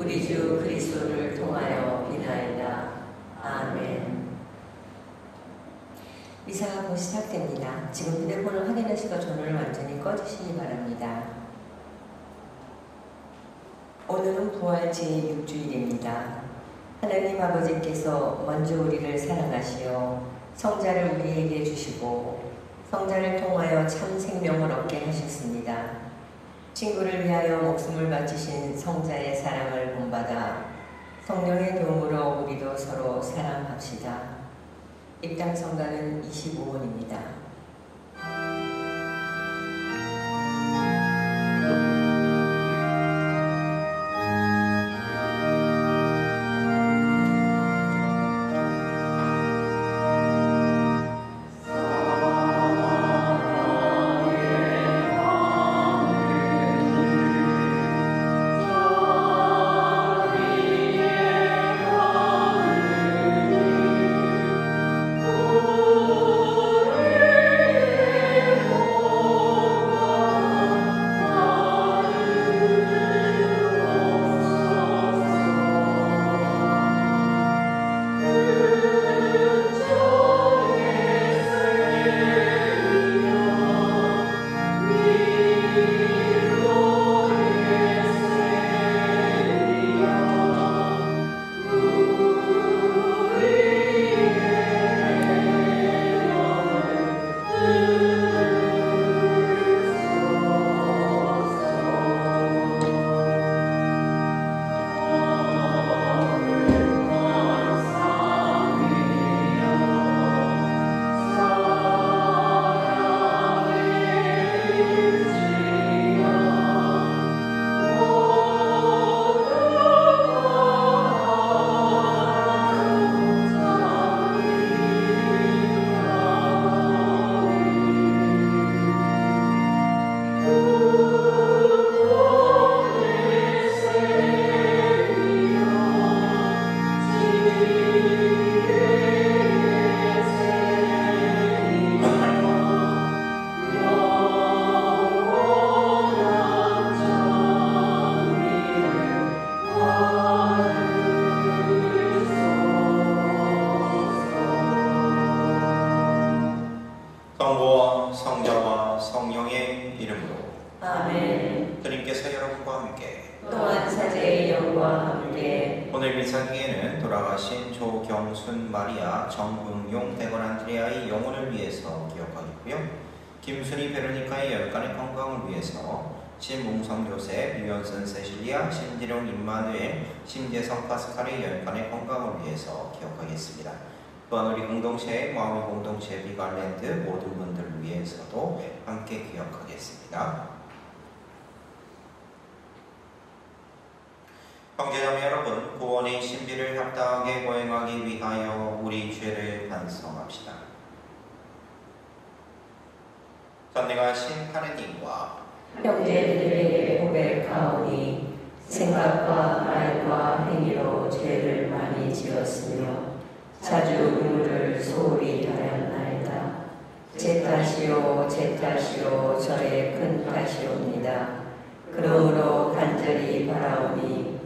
우리 주 그리스도를 통하여 비나이다. 아멘. 미사가 곧 시작됩니다. 지금 휴대폰을 확인하시고 전원을 완전히 꺼주시기 바랍니다. 오늘은 부활 제6주일입니다. 하나님 아버지께서 먼저 우리를 사랑하시어 성자를 우리에게 주시고 성자를 통하여 참 생명을 얻게 하셨습니다. 친구를 위하여 목숨을 바치신 성자의 사랑을 본받아 성령의 도움으로 우리도 서로 사랑합시다. 입당 성가는 25원입니다. 성부와 성자와 성령의 이름으로 아멘. 주님께서 여러분과 함께 또한 사제의 영과 함께 오늘 미사기에는 돌아가신 조경순 마리아 정흥용 대건 안드레아의 영혼을 위해서 기억하겠고요. 김순희 베로니카의 열간의 건강을 위해서 신몽성 요셉, 유연선 세실리아, 신지룡 임마누엘, 심재성 파스칼의 열간의 건강을 위해서 기억하겠습니다. 또한 우리 공동체의 마음의 공동체 비갈랜드 모든 분들을 위해서도 함께 기억하겠습니다. 형제자매 여러분, 구원의 신비를 합당하게 거행하기 위하여 우리 죄를 반성합시다. 전능하신 하느님과 형제들에게 고백하오니 생각과 말과 행위로 죄를 많이 지었으며 자주 의무를 소홀히 하였나이다. 제 탓이요 제 탓이요 저의 큰 탓이옵니다. 그러므로 간절히 바라오니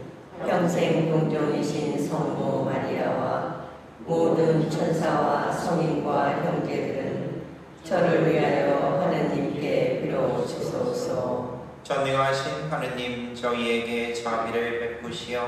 평생 동정이신 성모 마리아와 모든 천사와 성인과 형제들은 저를 위하여 하느님께 빌어주소서. 전능하신 하느님, 저희에게 자비를 베푸시어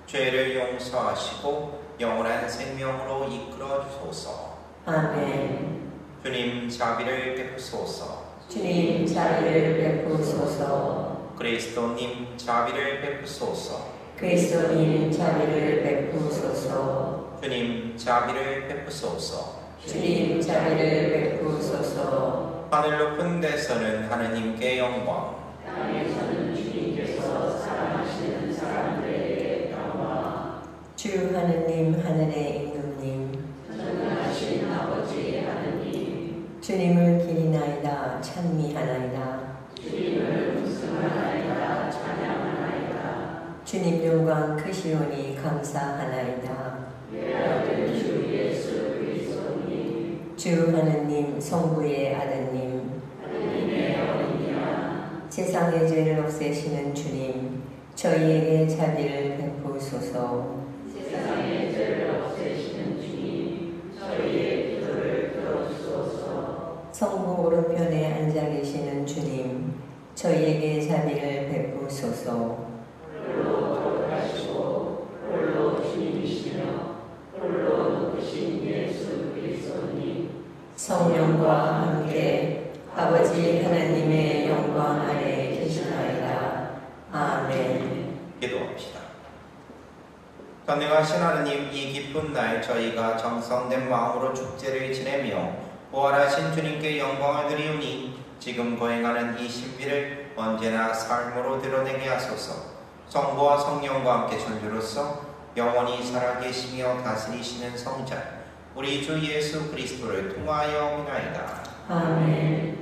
죄를 용서하시고 영원한 생명으로 이끌어 주소서. 아멘. 주님 자비를 베푸소서. 주님 자비를 베푸소서. 그리스도님 자비를 베푸소서. 그리스도님 자비를 베푸소서. 주님 자비를 베푸소서. 주님 자비를 베푸소서. 하늘 높은 데서는 하느님께 영광, 땅에서는 주님께서 사랑하시는 사람들에게 영광. 주 하느님 하늘의 임금님, 전능하신 아버지 하느님, 주님을 기리나이다 찬미하나이다. 주님을 풍성하나이다 찬양하나이다. 주님 영광 크시오니 감사하나이다. 외아들 주 예수 그리스도님, 주 하느님 성부의 아드님, 하느님의 어린이야, 세상의 죄를 없애시는 주님, 저희에게 자비를 베푸소서. 세상의 죄를 없애시는 주님, 저희의 기도를 들어주소서. 성부 오른편에 앉아 계시는 주님, 저희에게 자비를 베푸소서. 홀로 거룩하시고 홀로 주님이시며 홀로 높으신 예수 그리스도님, 성령과 함께 아버지 하나님의 영광 아래 계시나이다. 아멘. 기도합시다. 전능하신 하느님, 이 기쁜 날 저희가 정성된 마음으로 축제를 지내며 부활하신 주님께 영광을 드리오니 지금 거행하는 이 신비를 언제나 삶으로 드러내게 하소서. 성부와 성령과 함께 존재로서 영원히 살아계시며 다스리시는 성자 우리 주 예수 그리스도를 통하여 믿나이다. 아멘.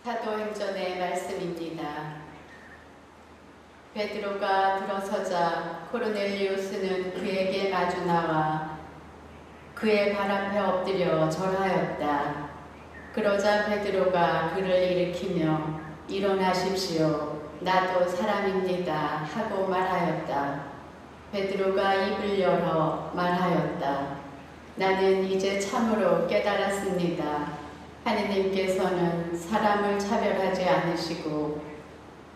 사도행전의 말씀입니다. 베드로가 들어서자 코르넬리우스는 그에게 마주 나와 그의 발 앞에 엎드려 절하였다. 그러자 베드로가 그를 일으키며 일어나십시오. 나도 사람입니다. 하고 말하였다. 베드로가 입을 열어 말하였다. 나는 이제 참으로 깨달았습니다. 하느님께서는 사람을 차별하지 않으시고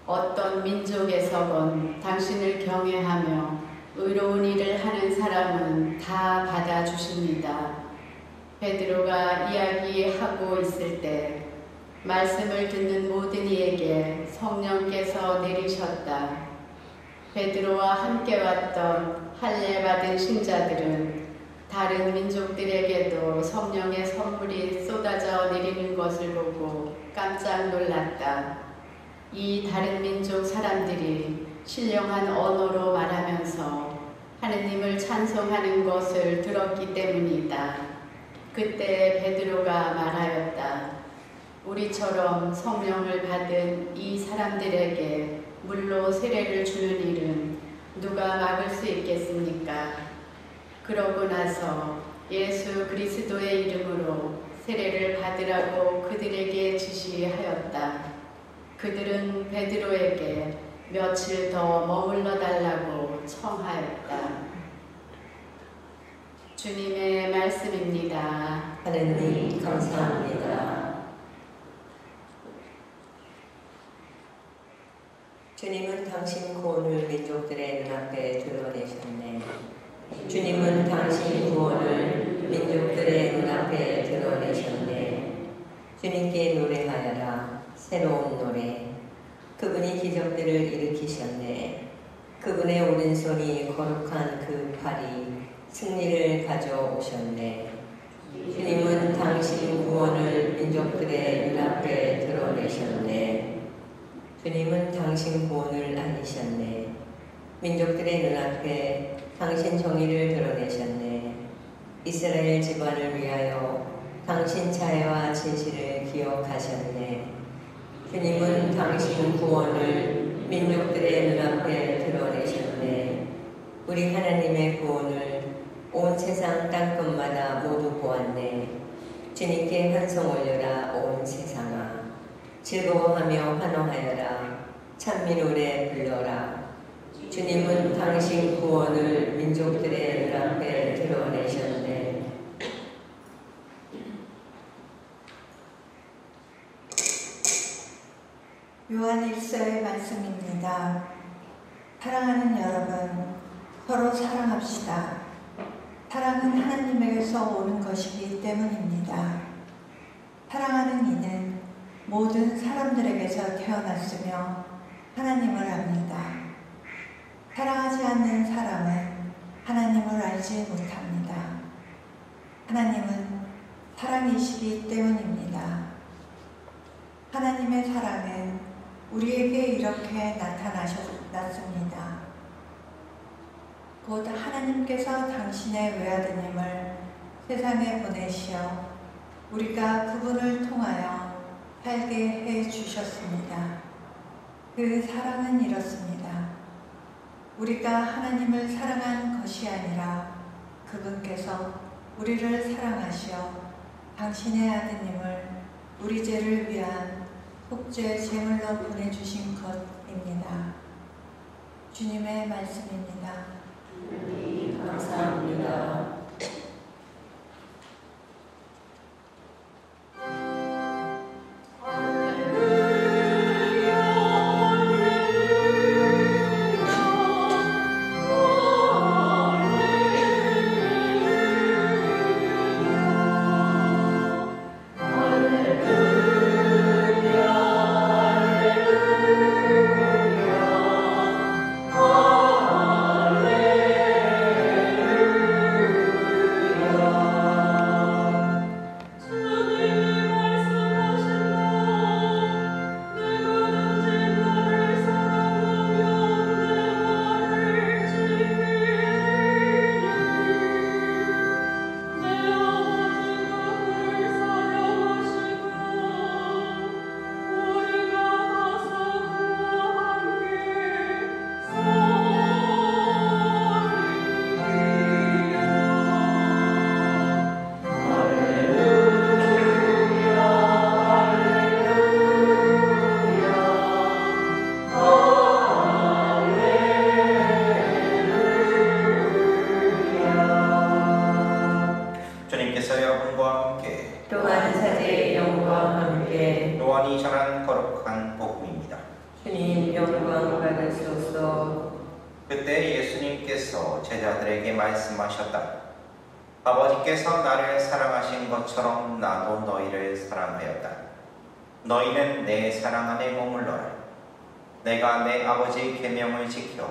어떤 민족에서건 당신을 경외하며 의로운 일을 하는 사람은 다 받아주십니다. 베드로가 이야기하고 있을 때 말씀을 듣는 모든 이에게 성령께서 내리셨다. 베드로와 함께 왔던 할례 받은 신자들은 다른 민족들에게도 성령의 선물이 쏟아져 내리는 것을 보고 깜짝 놀랐다. 이 다른 민족 사람들이 신령한 언어로 말하면서 하느님을 찬송하는 것을 들었기 때문이다. 그때 베드로가 말하였다. 우리처럼 성령을 받은 이 사람들에게 물로 세례를 주는 일은 누가 막을 수 있겠습니까? 그러고 나서 예수 그리스도의 이름으로 세례를 받으라고 그들에게 지시하였다. 그들은 베드로에게 며칠 더 머물러 달라고 청하였다. 주님의 말씀입니다. 하느님 감사합니다. 주님은 당신 구원을 민족들의 눈앞에 드러내셨네. 주님은 당신 구원을 민족들의 눈앞에 드러내셨네. 주님께 노래하여라. 새로운 노래. 그분이 기적들을 일으키셨네. 그분의 오른손이 거룩한 그 팔이 승리를 가져오셨네. 주님은 당신 구원을 민족들의 눈앞에 드러내셨네. 주님은 당신 구원을 알리셨네. 민족들의 눈앞에 당신 정의를 드러내셨네. 이스라엘 집안을 위하여 당신 자애와 진실을 기억하셨네. 주님은 당신 구원을 민족들의 눈앞에 드러내셨네. 우리 하나님의 구원을 온 세상 땅끝마다 모두 보았네. 주님께 환송 올려라 온 세상아. 즐거워하며 환호하여라. 찬미 노래 불러라. 주님은 당신 구원을 민족들의 눈앞에 드러내셨네. 요한일서의 말씀입니다. 사랑하는 여러분, 서로 사랑합시다. 사랑은 하나님에게서 오는 것이기 때문입니다. 사랑하는 이는 모든 사람들에게서 태어났으며 하나님을 압니다. 사랑하지 않는 사람은 하나님을 알지 못합니다. 하나님은 사랑이시기 때문입니다. 하나님의 사랑은 우리에게 이렇게 나타나셨습니다. 곧 하나님께서 당신의 외아드님을 세상에 보내시어 우리가 그분을 통하여 살게 해 주셨습니다. 그 사랑은 이렇습니다. 우리가 하나님을 사랑한 것이 아니라 그분께서 우리를 사랑하시어 당신의 아드님을 우리 죄를 위한 속죄 제물로 보내주신 것입니다. 주님의 말씀입니다. 주님 감사합니다. 그때 예수님께서 제자들에게 말씀하셨다. 아버지께서 나를 사랑하신 것처럼 나도 너희를 사랑하였다. 너희는 내 사랑 안에 머물러라. 내가 내 아버지의 계명을 지켜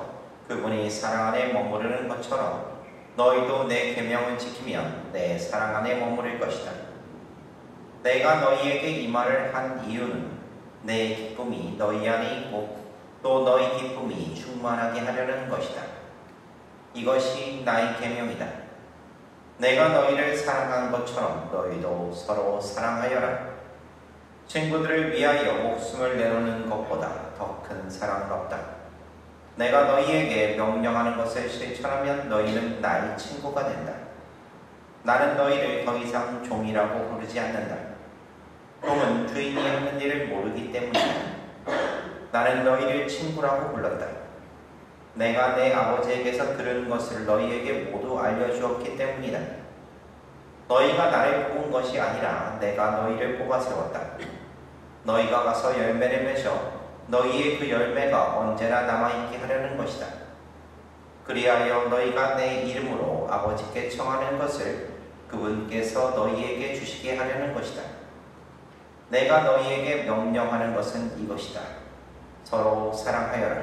그분이 사랑 안에 머무르는 것처럼 너희도 내 계명을 지키면 내 사랑 안에 머무를 것이다. 내가 너희에게 이 말을 한 이유는 내 기쁨이 너희 안에 있고 또 너희 기쁨이 충만하게 하려는 것이다. 이것이 나의 계명이다. 내가 너희를 사랑한 것처럼 너희도 서로 사랑하여라. 친구들을 위하여 목숨을 내놓는 것보다 더 큰 사랑은 없다. 내가 너희에게 명령하는 것을 실천하면 너희는 나의 친구가 된다. 나는 너희를 더 이상 종이라고 부르지 않는다. 종은 주인이 하는 일을 모르기 때문이다. 나는 너희를 친구라고 불렀다. 내가 내 아버지에게서 들은 것을 너희에게 모두 알려주었기 때문이다. 너희가 나를 뽑은 것이 아니라 내가 너희를 뽑아 세웠다. 너희가 가서 열매를 맺어 너희의 그 열매가 언제나 남아있게 하려는 것이다. 그리하여 너희가 내 이름으로 아버지께 청하는 것을 그분께서 너희에게 주시게 하려는 것이다. 내가 너희에게 명령하는 것은 이것이다. 서로 사랑하여라.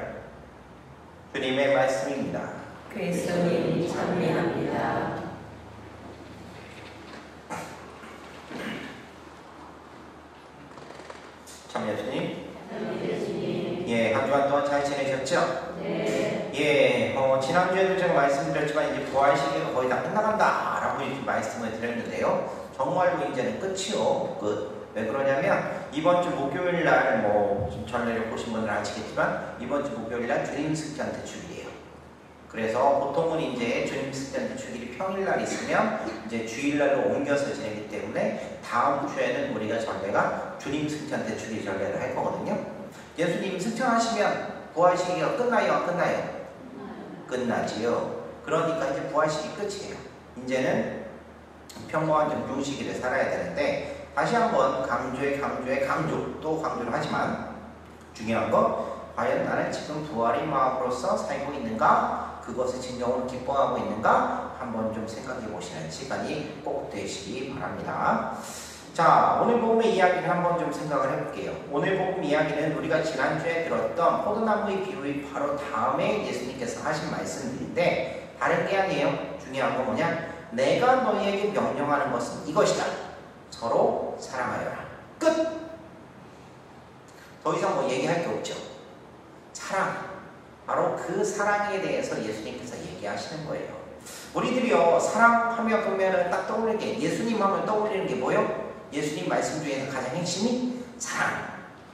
주님의 말씀입니다. 그리스도님 찬미합니다. 참여 주님. 예, 한 주간 동안 잘 지내셨죠? 네. 예, 지난주에도 제가 말씀드렸지만 이제 부활 시기가 거의 다 끝나간다라고 이렇게 말씀을 드렸는데요. 정말로 이제는 끝이요. 끝. 왜 그러냐면 이번 주 목요일 날 전례를 보신 분들은 아시겠지만 이번 주 목요일 날 주님 승천대 주일이에요. 그래서 보통은 이제 주님 승천대 주일이 평일날 있으면 이제 주일날로 옮겨서 지내기 때문에 다음 주에는 우리가 전례가 주님 승천대 주일 전례를 할 거거든요. 예수님 승천하시면 부활 시기가 끝나요? 안 끝나요? 끝나지요. 그러니까 이제 부활 시기 끝이에요. 이제는 평범한 영중 시기를 살아야 되는데 다시 한번 강조 또 강조를 하지만 중요한 건 과연 나는 지금 부활의 마음으로서 살고 있는가? 그것을 진정으로 기뻐하고 있는가? 한번 좀 생각해 보시는 시간이 꼭 되시기 바랍니다. 자, 오늘 복음의 이야기를 한번 좀 생각을 해볼게요. 오늘 복음 이야기는 우리가 지난주에 들었던 포도나무의 비유의 바로 다음에 예수님께서 하신 말씀들인데 다른 게 아니에요. 중요한 건 뭐냐? 내가 너희에게 명령하는 것은 이것이다. 서로 사랑하여라. 끝! 더 이상 얘기할 게 없죠. 사랑. 바로 그 사랑에 대해서 예수님께서 얘기하시는 거예요. 우리들이요, 사랑하며 보면은 딱 떠오르는 게, 예수님 하면 떠올리는 게 뭐예요? 예수님 말씀 중에서 가장 핵심이 사랑.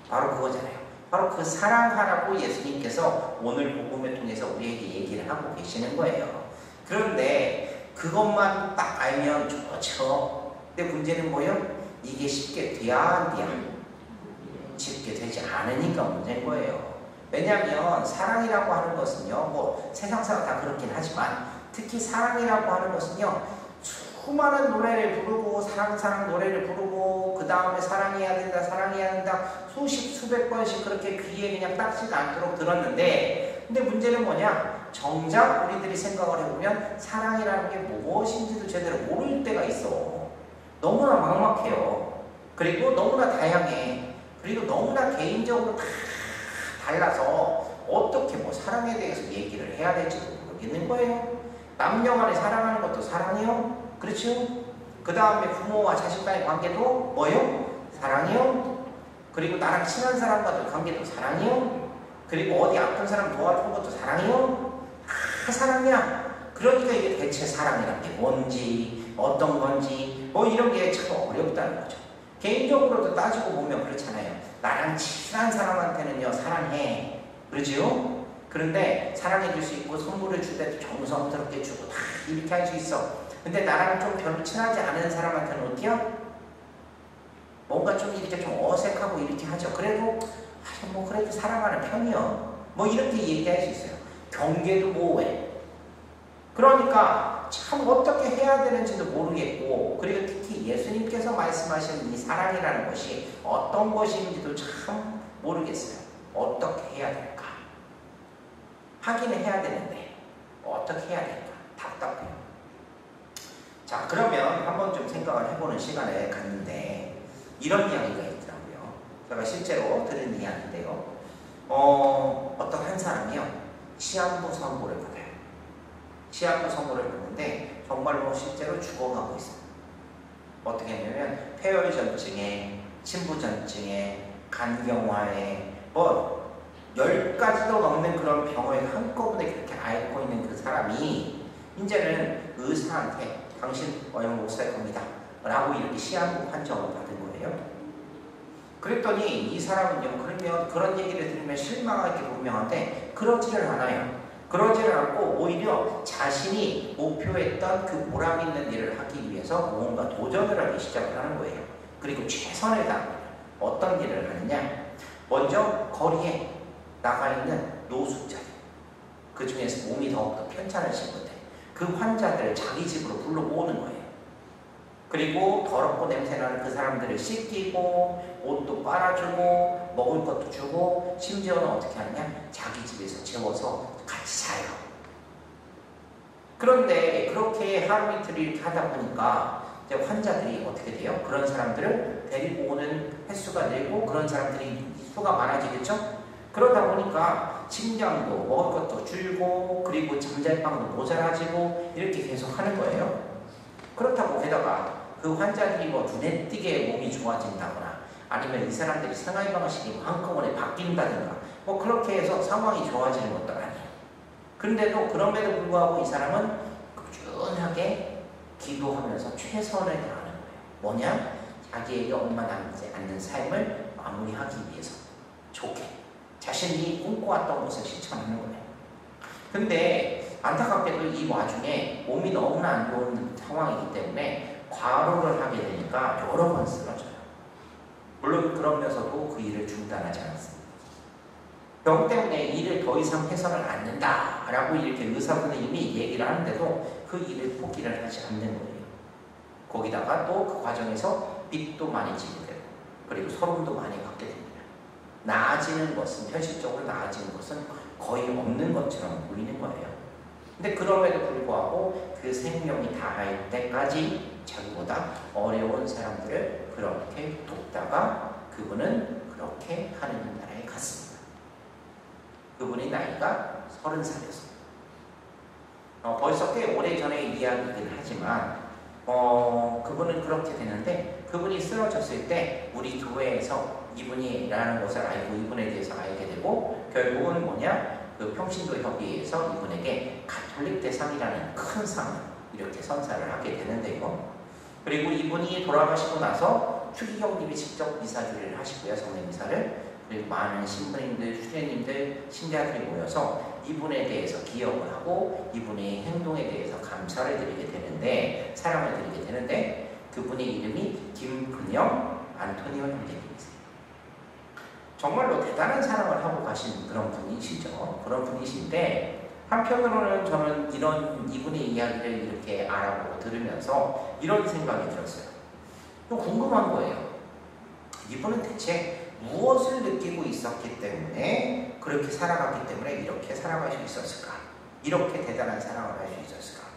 바로 그거잖아요. 바로 그 사랑하라고 예수님께서 오늘 복음을 통해서 우리에게 얘기를 하고 계시는 거예요. 그런데 그것만 딱 알면 좋죠. 근데 문제는 뭐예요? 이게 쉽게 돼야 안 돼야? 쉽게 되지 않으니까 문제인 거예요. 왜냐하면 사랑이라고 하는 것은요, 뭐 세상 사람 다 그렇긴 하지만 특히 사랑이라고 하는 것은요, 수많은 노래를 부르고 사랑 노래를 부르고 그 다음에 사랑해야 된다 사랑해야 된다 수십 수백 번씩 그렇게 귀에 그냥 딱지도 않도록 들었는데, 근데 문제는 뭐냐? 정작 우리들이 생각을 해보면 사랑이라는 게 무엇인지도 제대로 모를 때가 있어. 너무나 막막해요. 그리고 너무나 다양해. 그리고 너무나 개인적으로 다 달라서 어떻게 뭐 사랑에 대해서 얘기를 해야 될지도 모르겠는 거예요. 남녀 간에 사랑하는 것도 사랑이요. 그렇죠? 그 다음에 부모와 자식 간의 관계도 뭐요? 사랑이요. 그리고 나랑 친한 사람과의 관계도 사랑이요. 그리고 어디 아픈 사람 도와주는 것도 사랑이요. 다 사랑이야. 그러니까 이게 대체 사랑이란 게 뭔지 어떤 건지 뭐 이런 게 참 어렵다는 거죠. 개인적으로도 따지고 보면 그렇잖아요. 나랑 친한 사람한테는요 사랑해. 그러지요? 그런데 사랑해 줄 수 있고 선물을 줄 때도 정성스럽게 주고 다 이렇게 할 수 있어. 근데 나랑 좀 별로 친하지 않은 사람한테는 어때요? 뭔가 좀 이렇게 좀 어색하고 이렇게 하죠. 그래도 뭐 그래도 사랑하는 편이요. 뭐 이렇게 얘기할 수 있어요. 경계도 모호해. 그러니까 참 어떻게 해야 되는지도 모르겠고, 그리고 특히 예수님께서 말씀하신 이 사랑이라는 것이 어떤 것인지도 참 모르겠어요. 어떻게 해야 될까? 하기는 해야 되는데 어떻게 해야 될까? 답답해요. 자, 그러면 한번 좀 생각을 해보는 시간을 갖는데 이런 이야기가 있더라고요. 제가 실제로 들은 이야기인데요. 어떤 한 사람이요, 시한부 선고를 받아요. 시한부 선고를 받는데 정말로 실제로 죽어가고 있어요. 어떻게 했냐면 폐혈전증에, 침부전증에, 간경화에 뭐 10가지도 넘는 그런 병을 한꺼번에 그렇게 앓고 있는 그 사람이 이제는 의사한테 당신 어영 못 살 겁니다 라고 이렇게 시한부 판정을 받은 거예요. 그랬더니 이 사람은요, 그러면 그런 얘기를 들으면 실망할 게 분명한데 그러지를 않아요. 그러지를 않고 오히려 자신이 목표했던 그 보람 있는 일을 하기 위해서 뭔가 도전을 하기 시작을 하는 거예요. 그리고 최선을 다합니다. 어떤 일을 하느냐? 먼저 거리에 나가 있는 노숙자들, 그 중에서 몸이 더욱더 편찮으신 분들, 그 환자들을 자기 집으로 불러 모으는 거예요. 그리고 더럽고 냄새나는 그 사람들을 씻기고 옷도 빨아주고 먹을 것도 주고 심지어는 어떻게 하느냐? 자기 집에서 재워서 같이 자요. 그런데 그렇게 하루 이틀 이렇게 하다 보니까 이제 환자들이 어떻게 돼요? 그런 사람들을 데리고 오는 횟수가 늘고 그런 사람들이 수가 많아지겠죠? 그러다 보니까 식량도 먹을 것도 줄고 그리고 잠잘 방도 모자라지고 이렇게 계속 하는 거예요. 그렇다고 게다가 그 환자들이 뭐 눈에 띄게 몸이 좋아진다거나 아니면 이 사람들이 생활 방식이 한꺼번에 바뀐다든가 뭐 그렇게 해서 상황이 좋아지는 것도 아니에요. 그런데도 그럼에도 불구하고 이 사람은 꾸준하게 기도하면서 최선을 다하는 거예요. 뭐냐? 자기에게 얼마 남지 않는 삶을 마무리하기 위해서 좋게 자신이 꿈꿔왔던 것을 실천하는 거예요. 근데 안타깝게도 이 와중에 몸이 너무나 안 좋은 상황이기 때문에 과로를 하게 되니까 여러 번 쓰러져요. 물론 그러면서도 그 일을 중단하지 않았습니다. 병 때문에 일을 더 이상 해서는 안 된다라고 이렇게 의사 선생님이 얘기를 하는데도 그 일을 포기를 하지 않는 거예요. 거기다가 또 그 과정에서 빚도 많이 지게 되고 그리고 서름도 많이 받게 됩니다. 나아지는 것은, 현실적으로 나아지는 것은 거의 없는 것처럼 보이는 거예요. 근데 그럼에도 불구하고 그 생명이 다할 때까지 자기보다 어려운 사람들을 그렇게 돕다가 그분은 그렇게 하느님 나라에 갔습니다. 그분의 나이가 30살이었습니다. 벌써 꽤 오래전의 이야기이긴 하지만 그분은 그렇게 되는데 그분이 쓰러졌을 때 우리 교회에서 이분이라는 것을 알고 이분에 대해서 알게 되고 결국은 뭐냐? 그 평신도 협의회에서 이분에게 가톨릭 대상이라는 큰 상을 이렇게 선사를 하게 되는데요. 그리고 이분이 돌아가시고 나서 추기경님이 직접 미사주례를 하시고요. 성례 미사를. 그리고 많은 신부님들, 수녀님들, 신자들이 모여서 이분에 대해서 기억을 하고 이분의 행동에 대해서 감사를 드리게 되는데, 사랑을 드리게 되는데, 그분의 이름이 김근영 안토니오 형제님이세요. 정말로 대단한 사랑을 하고 가신 그런 분이시죠. 그런 분이신데, 한편으로는 저는 이분의 이야기를 이렇게 알아보고 들으면서 이런 생각이 들었어요. 또 궁금한 거예요. 이분은 대체 무엇을 느끼고 있었기 때문에 그렇게 살아갔기 때문에 이렇게 살아갈 수 있었을까? 이렇게 대단한 사랑을 할 수 있었을까?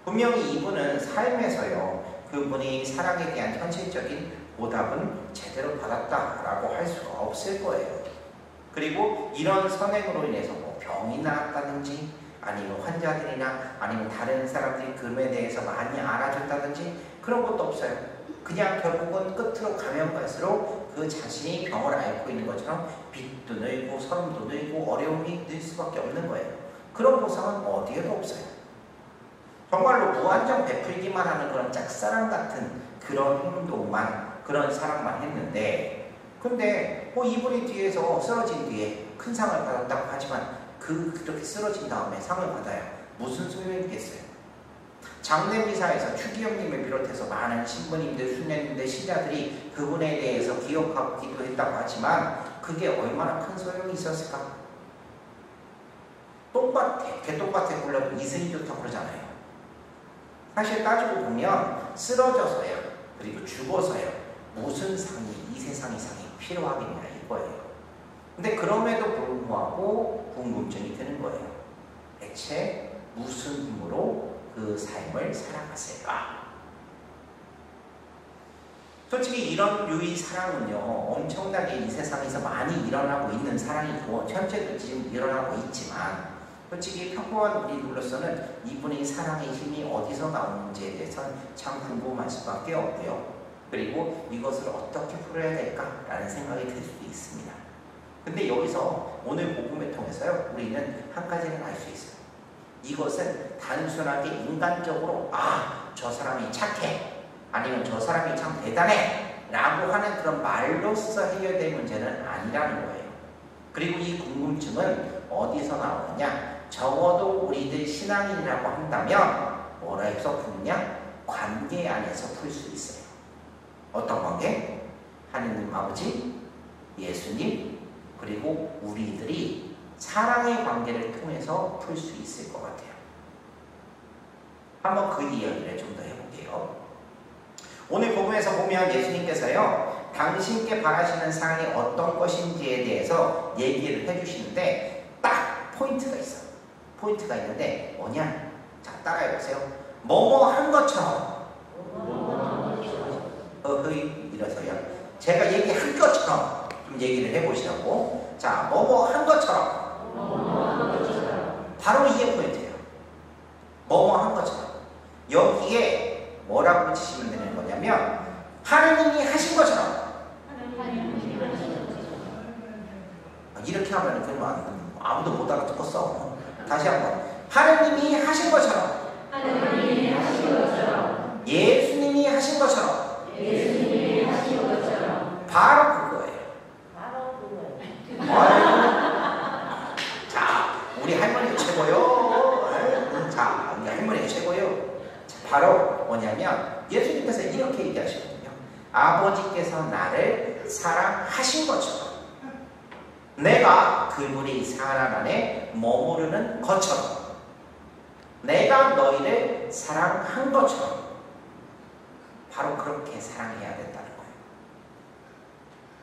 분명히 이분은 삶에서요, 그분이 사랑에 대한 현실적인 보답은 제대로 받았다라고 할 수가 없을 거예요. 그리고 이런 선행으로 인해서 뭐 병이 나았다든지, 아니면 환자들이나 아니면 다른 사람들이 그에 대해서 많이 알아줬다든지 그런 것도 없어요. 그냥 결국은 끝으로 가면 갈수록 그 자신이 병을 앓고 있는 것처럼 빚도 늘고 서름도 늘고 어려움이 늘 수밖에 없는 거예요. 그런 보상은 어디에도 없어요. 정말로 무한정 베풀기만 하는 그런 짝사랑 같은 그런 행동만, 그런 사랑만 했는데, 근데 이분이 뒤에서 쓰러진 뒤에 큰 상을 받았다고 하지만 그렇게 쓰러진 다음에 상을 받아야 무슨 소용이겠어요? 장례미사에서 추기영님을 비롯해서 많은 신부님들, 수녀님들, 신자들이 그분에 대해서 기억하고 기도했다고 하지만 그게 얼마나 큰 소용이 있었을까? 개똥밭에 굴러도 이슬이 좋다고 그러잖아요. 사실 따지고 보면 쓰러져서요, 그리고 죽어서요, 무슨 상이 이 세상의 상이 필요하겠냐 이거예요. 근데 그럼에도 불구하고 궁금증이 드는 거예요. 대체 무슨 힘으로 그 삶을 살아갔을까? 솔직히 이런 유의 사랑은요, 엄청나게 이 세상에서 많이 일어나고 있는 사랑이고 현재도 지금 일어나고 있지만, 솔직히 평범한 우리들로서는 이분의 사랑의 힘이 어디서 나오는지에 대해서는 참 궁금할 수밖에 없고요. 그리고 이것을 어떻게 풀어야 될까라는 생각이 들 수도 있습니다. 근데 여기서 오늘 복음을 통해서요, 우리는 한 가지는 알 수 있어요. 이것은 단순하게 인간적으로 저 사람이 착해, 아니면 저 사람이 참 대단해 라고 하는 그런 말로써 해결될 문제는 아니라는 거예요. 그리고 이 궁금증은 어디서 나오느냐? 적어도 우리들 신앙인이라고 한다면 뭐라 해서 푸느냐? 관계 안에서 풀 수 있어요. 어떤 관계? 하느님 아버지, 예수님, 그리고 우리들이 사랑의 관계를 통해서 풀 수 있을 것 같아요. 한번 그 이야기를 좀 더 해볼게요. 오늘 복음에서 보면 예수님께서요, 당신께 바라시는 사랑이 어떤 것인지에 대해서 얘기를 해주시는데 딱 포인트가 있어요. 포인트가 있는데 뭐냐? 자, 따라해보세요. 뭐뭐 한 것처럼. 이래서요. 제가 얘기한 것처럼 좀 얘기를 해보시라고. 자, 뭐뭐 한 것처럼. 바로 이게 포인트예요. 뭐뭐 한 것처럼. 여기에 뭐라고 붙이시면 되는 거냐면 하느님이 하신 것처럼. 이렇게 하면 그러면 아무도 못 알아듣겠어. 다시 한번. 하느님이 하신 것처럼. 하느님이 하신 것처럼. 예수님이 하신 것처럼. 예수님이 하신 것처럼. 바로 그거예요. 바로 그거예요. 자, 우리 할머니가 최고요. 자, 우리 할머니가 최고요. 자, 바로 뭐냐면 예수님께서 이렇게 얘기하시거든요. 아버지께서 나를 사랑하신 것처럼 내가 그분의 사랑 안에 머무르는 것처럼 내가 너희를 사랑한 것처럼 바로 그렇게 사랑해야 된다는 거예요.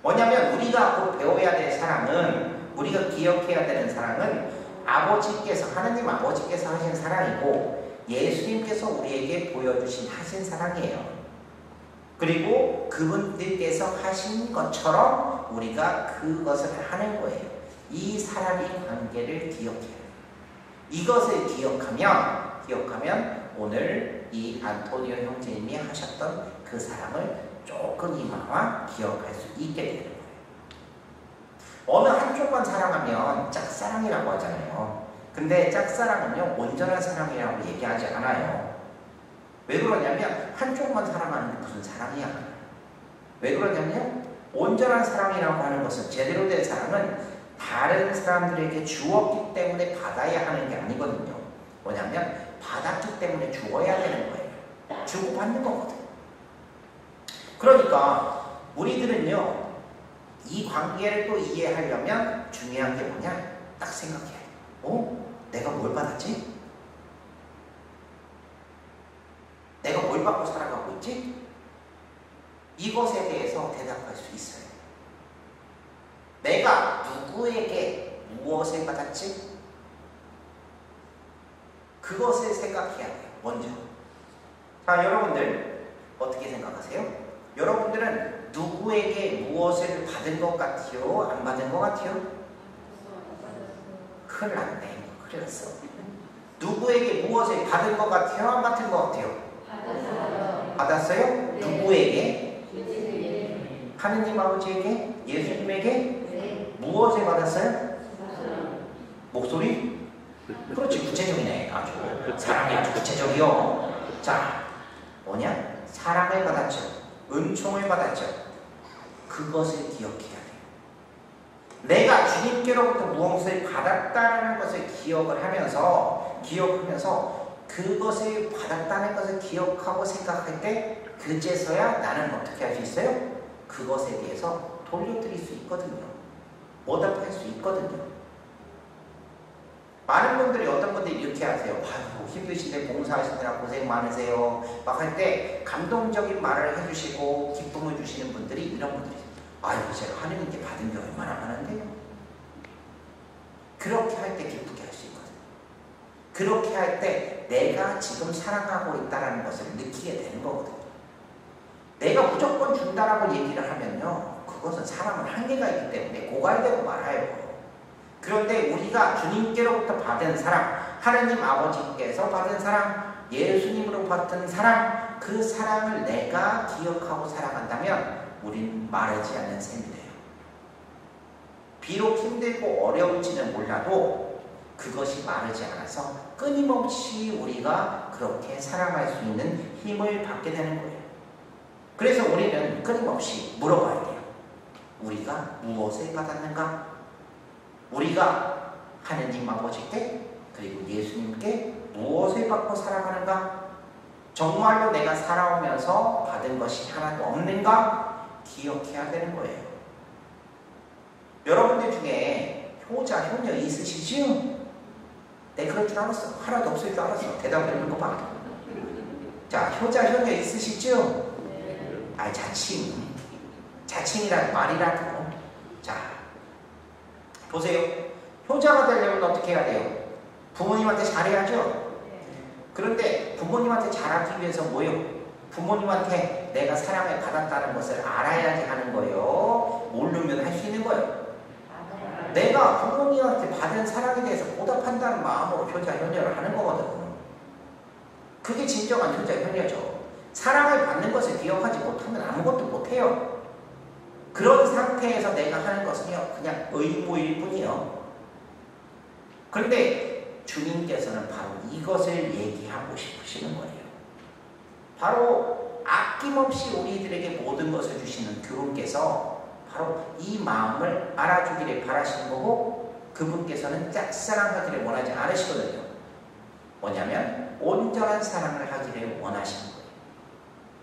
뭐냐면 우리가 곧 배워야 될 사랑은, 우리가 기억해야 되는 사랑은 아버지께서, 하느님 아버지께서 하신 사랑이고 예수님께서 우리에게 보여주신 하신 사랑이에요. 그리고 그분들께서 하신 것처럼 우리가 그것을 하는 거예요. 이 사랑의 관계를 기억해요. 이것을 기억하면 오늘 이 안토니오 형제님이 하셨던 그 사랑을 조금이나마 기억할 수 있게 되는 거예요. 어느 한쪽만 사랑하면 짝사랑이라고 하잖아요. 근데 짝사랑은요, 온전한 사랑이라고 얘기하지 않아요. 왜 그러냐면 한쪽만 사랑하는 게 무슨 사랑이야. 왜 그러냐면 온전한 사랑이라고 하는 것은, 제대로 된 사랑은 다른 사람들에게 주었기 때문에 받아야 하는 게 아니거든요. 뭐냐면 받았기 때문에 주어야 되는 거예요. 주고받는 거거든. 그러니까 우리들은요, 이 관계를 또 이해하려면 중요한 게 뭐냐? 딱 생각해야 돼. 내가 뭘 받았지? 내가 뭘 받고 살아가고 있지? 이것에 대해서 대답할 수 있어요. 내가 누구에게 무엇을 받았지? 그것을 생각해야 돼요. 먼저. 자, 여러분들 어떻게 생각하세요? 여러분들은 누구에게 무엇을 받은 것 같아요? 안 받은 것 같아요? 큰일 났네. 큰일 났어. 누구에게 무엇을 받은 것 같아요? 안 받은 것 같아요? 받았어요? 네. 누구에게? 네. 하느님 아버지에게? 예수님에게? 네. 무엇을 받았어요? 목소리? 그렇지, 구체적이네. 아주 사랑이 아주 구체적이요. 자, 뭐냐? 사랑을 받았죠. 은총을 받았죠. 그것을 기억해야 돼요. 내가 주님께로부터 무엇을 받았다는 것을 기억하면서 그것을 받았다는 것을 기억하고 생각할 때, 그제서야 나는 어떻게 할 수 있어요? 그것에 대해서 돌려드릴 수 있거든요. 보답할 수 있거든요. 많은 분들이, 어떤 분들이 이렇게 하세요. 아이고, 힘드신데 봉사하시느라 고생 많으세요. 막 할 때 감동적인 말을 해주시고 기쁨을 주시는 분들이 이런 분들이세요. 아이고, 제가 하느님께 받은 게 얼마나 많은데요. 그렇게 할 때 기쁘게 할 수 있거든요. 그렇게 할 때 내가 지금 사랑하고 있다는 것을 느끼게 되는 거거든요. 내가 무조건 준다라고 얘기를 하면요, 그것은 사람은 한계가 있기 때문에 고갈되고 말아요. 그런데 우리가 주님께로부터 받은 사랑, 하느님 아버지께서 받은 사랑, 예수님으로 받은 사랑, 그 사랑을 내가 기억하고 살아간다면 우린 마르지 않는 셈이 돼요. 비록 힘들고 어려울지는 몰라도 그것이 마르지 않아서 끊임없이 우리가 그렇게 사랑할 수 있는 힘을 받게 되는 거예요. 그래서 우리는 끊임없이 물어봐야 돼요. 우리가 무엇을 받았는가? 우리가 하느님 아버지께, 그리고 예수님께 무엇을 받고 살아가는가? 정말로 내가 살아오면서 받은 것이 하나도 없는가? 기억해야 되는 거예요. 여러분들 중에 효자, 효녀 있으시지요? 네, 그럴 줄 알았어. 하나도 없을 줄 알았어. 대답해주는 거 봐. 자, 효자, 효녀 있으시죠? 아, 자칭이라도 말이라도. 자, 보세요. 효자가 되려면 어떻게 해야 돼요? 부모님한테 잘해야죠? 그런데 부모님한테 잘하기 위해서 뭐예요? 부모님한테 내가 사랑을 받았다는 것을 알아야지 하는 거예요? 모르면 할 수 있는 거예요? 내가 부모님한테 받은 사랑에 대해서 보답한다는 마음으로 효자, 효녀를 하는 거거든. 그게 진정한 효자, 효녀죠. 사랑을 받는 것을 기억하지 못하면 아무것도 못해요. 그런 상태에서 내가 하는 것은요, 그냥 의무일 뿐이요. 그런데 주님께서는 바로 이것을 얘기하고 싶으시는 거예요. 바로 아낌없이 우리들에게 모든 것을 주시는 그분께서 바로 이 마음을 알아주기를 바라시는 거고, 그분께서는 짝사랑하기를 원하지 않으시거든요. 뭐냐면 온전한 사랑을 하기를 원하시는 거예요.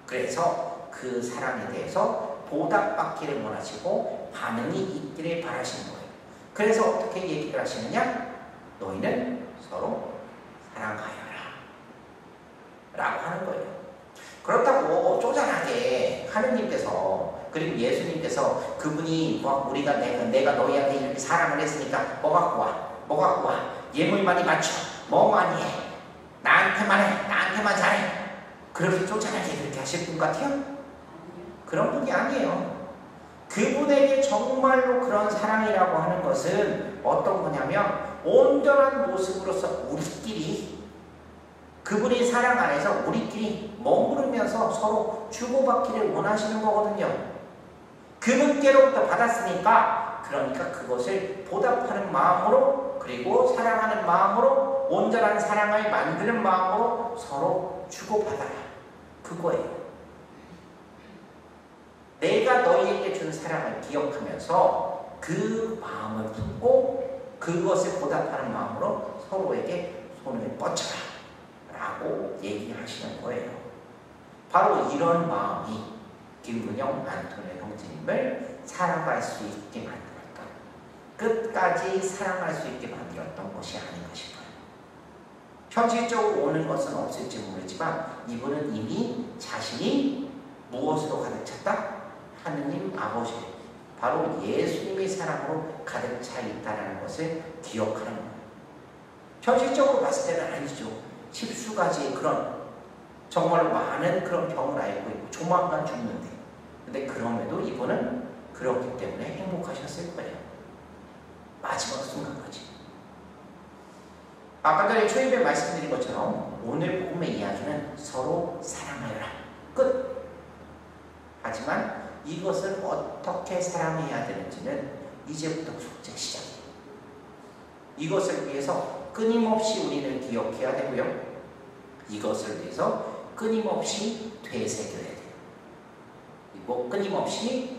그래서 그 사랑에 대해서 보답받기를 원하시고 반응이 있기를 바라시는 거예요. 그래서 어떻게 얘기를 하시느냐? 너희는 서로 사랑하여라 라고 하는 거예요. 그렇다고 쪼잔하게 하느님께서, 그리고 예수님께서 그분이 우리가 내가 너희한테 이렇게 사랑을 했으니까 뭐 갖고 와 예물 많이 맞춰, 뭐 많이 해, 나한테만 해, 나한테만 잘해, 그렇게 쪼잔하게 그렇게 하실 분 같아요? 그런 분이 아니에요. 그분에게 정말로 그런 사랑이라고 하는 것은 어떤 거냐면 온전한 모습으로서 우리끼리, 그분의 사랑 안에서 우리끼리 머무르면서 서로 주고받기를 원하시는 거거든요. 그분께로부터 받았으니까, 그러니까 그것을 보답하는 마음으로, 그리고 사랑하는 마음으로, 온전한 사랑을 만드는 마음으로 서로 주고받아라. 그거예요. 내가 너희에게 준 사랑을 기억하면서 그 마음을 품고 그것에 보답하는 마음으로 서로에게 손을 뻗쳐라 라고 얘기하시는 거예요. 바로 이런 마음이 김근영 안토니오 형제님을 살아갈 수 있게 만들었던, 끝까지 사랑할 수 있게 만들었던 것이 아닌가 싶어요. 현실적으로 오는 것은 없을지 모르지만 이분은 이미 자신이 무엇으로 가득 찼다? 하느님 아버지, 바로 예수님의 사랑으로 가득 차 있다는 것을 기억하는 거예요. 현실적으로 봤을 때는 아니죠. 10수가지의 그런 정말 많은 그런 병을 앓고 있고 조만간 죽는데, 근데 그럼에도 이분은 그렇기 때문에 행복하셨을 거예요. 마지막 순간까지. 아까 전에 초입에 말씀드린 것처럼 오늘 복음의 이야기는 서로 사랑하여라, 끝. 하지만 이것을 어떻게 사랑해야 되는지는 이제부터 숙제 시작이에요. 이것을 위해서 끊임없이 우리는 기억해야 되고요. 이것을 위해서 끊임없이 되새겨야 돼요. 그리고 끊임없이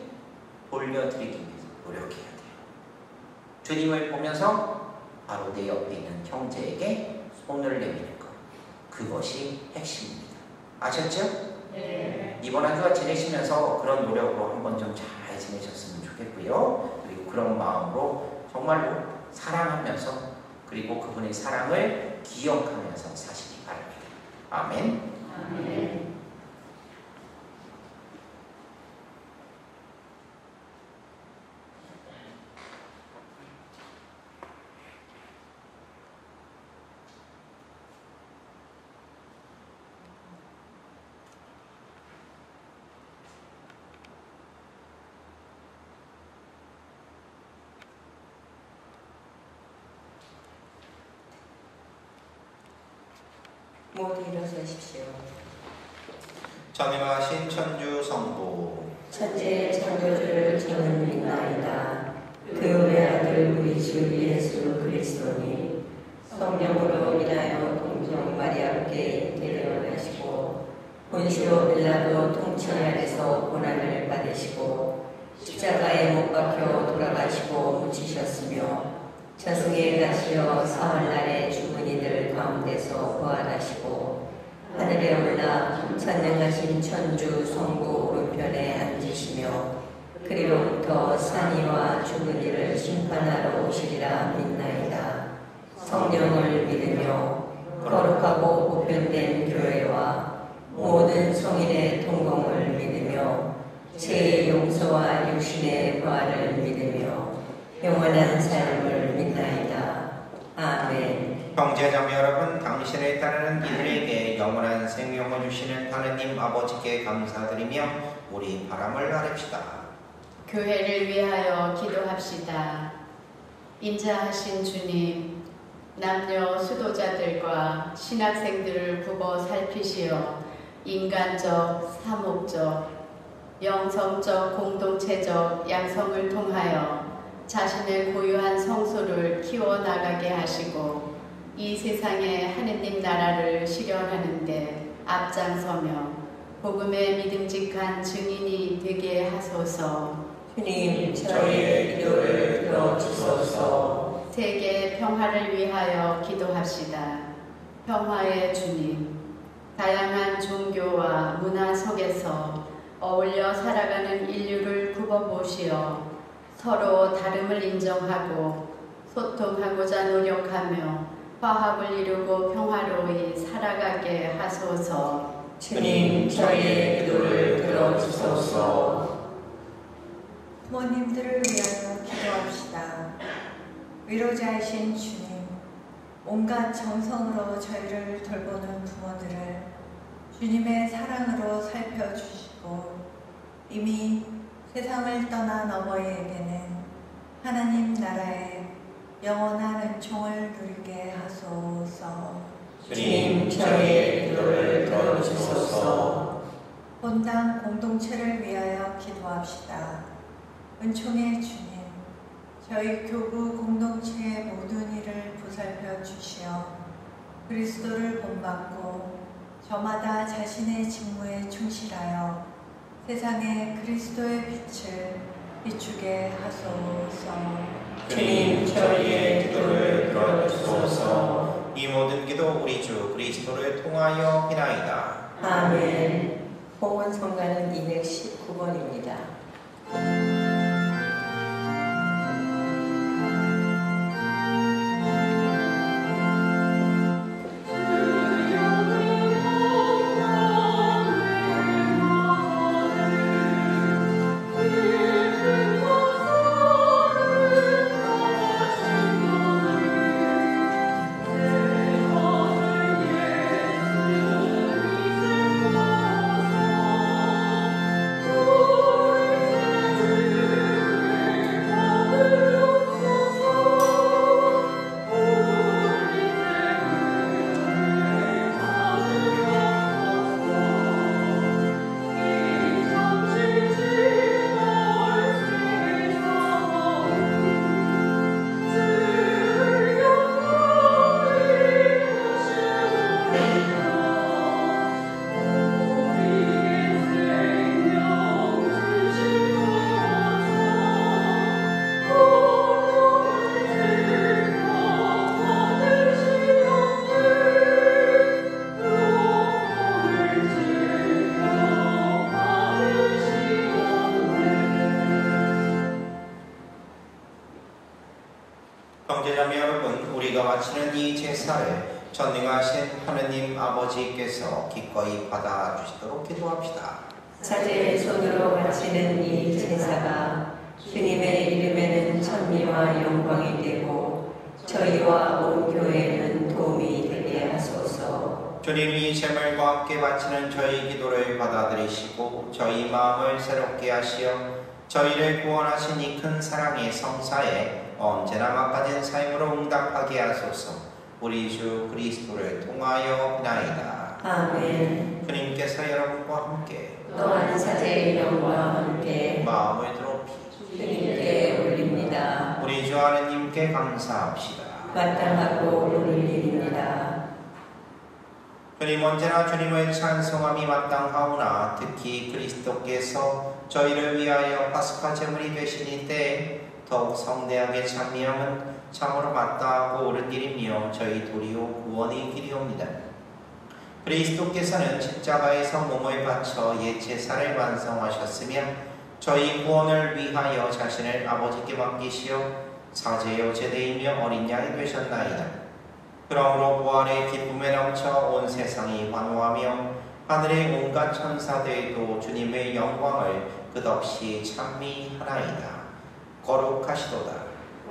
올려드리기 위해서 노력해야 돼요. 주님을 보면서 바로 내 옆에 있는 형제에게 손을 내미는 것, 그것이 핵심입니다. 아셨죠? 네. 이번 한 주간 지내시면서 그런 노력으로 한번 좀 잘 지내셨으면 좋겠고요. 그리고 그런 마음으로 정말로 사랑하면서, 그리고 그분의 사랑을 기억하면서 사시기 바랍니다. 아멘. 아멘. 모두 일어서십시오. 전임하신 천주 성부, 천지의 창조주를 저는 믿나이다. 그 외아들 우리 주 예수 그리스도니 성령으로 인하여 동정 마리아께 잉태되어 본시오 빌라도 통치 아래서 고난을 받으시고 십자가에 못 박혀 돌아가시고 묻히셨으며 저승에 가시어 사흘날에 죽은 이들 가운데서 부활하시고 하늘에 올라 전능하신 천주 성부 오른편에 앉으시며 그리로부터 산이와 죽은 이를 심판하러 오시리라 믿나이다. 성령을 믿으며 거룩하고 보편된 교회와 모든 성인의 통공을 믿으며 죄의 용서와 육신의 부활을 믿으며 영원한 삶을 믿나이다. 아멘. 형제자매 여러분, 당신을 따르는 이들에게 영원한 생명을 주시는 하느님 아버지께 감사드리며 우리 바람을 아뢰시다. 교회를 위하여 기도합시다. 인자하신 주님, 남녀 수도자들과 신학생들을 굽어 살피시어 인간적, 사목적, 영성적, 공동체적 양성을 통하여 자신의 고유한 성소를 키워나가게 하시고 이 세상에 하느님 나라를 실현하는 데 앞장서며 복음의 믿음직한 증인이 되게 하소서. 주님, 저희의 기도를 들어주소서. 세계 평화를 위하여 기도합시다. 평화의 주님, 다양한 종교와 문화 속에서 어울려 살아가는 인류를 굽어보시어 서로 다름을 인정하고 소통하고자 노력하며 화합을 이루고 평화로이 살아가게 하소서. 주님, 저희의 기도를 들어주소서. 부모님들을 위하여 기도합시다. 위로자이신 주님, 온갖 정성으로 저희를 돌보는 부모들을 주님의 사랑으로 살펴주시고 이미 세상을 떠난 어머니에게는 하나님 나라의 영원한 은총을 누리게 하소서. 주님, 저희의 기도를 들어주소서. 본당 공동체를 위하여 기도합시다. 은총의 주님, 저희 교구 공동체의 모든 일을 보살펴 주시어 그리스도를 본받고 저마다 자신의 직무에 충실하여 세상에 그리스도의 빛을 비추게 하소서. 주님 저희의 기도를 들어주소서. 이 모든 기도 우리 주 그리스도를 통하여 비나이다. 아멘. 봉헌 성가는 219번입니다. 형제자매 여러분, 우리가 바치는 이 제사를 전능하신 하느님 아버지께서 기꺼이 받아주시도록 기도합시다. 자제의 손으로 바치는 이 제사가 주님의 이름에는 찬미와 영광이 되고 저희와 온 교회에는 도움이 되게 하소서. 주님이 제물과 함께 바치는 저희 기도를 받아들이시고 저희 마음을 새롭게 하시어 저희를 구원하신 이 큰 사랑의 성사에 언제나 막가진 삶으로 응답하게 하소서. 우리 주 그리스도를 통하여 비나이다. 아멘. 주님께서 여러분과 함께 또한 사제의 영과 함께 마음을 드높이 주님께 올립니다. 우리 주 하느님께 감사합시다. 마땅하고 옳은 일입니다. 주님, 언제나 주님을 찬송함이 마땅하오나 특히 그리스도께서 저희를 위하여 파스카 제물이 되시니 때에 더욱 성대하게 찬미함은 참으로 마땅하고 옳은 일이며 저희 도리오 구원의 길이옵니다. 그리스도께서는 십자가에서 몸을 바쳐 옛 제사를 완성하셨으며 저희 구원을 위하여 자신을 아버지께 맡기시어 사제요 제대이며 어린 양이 되셨나이다. 그러므로 부활의 기쁨에 넘쳐 온 세상이 환호하며 하늘의 온갖 천사들도 주님의 영광을 끝없이 찬미하나이다. 거룩하시도다.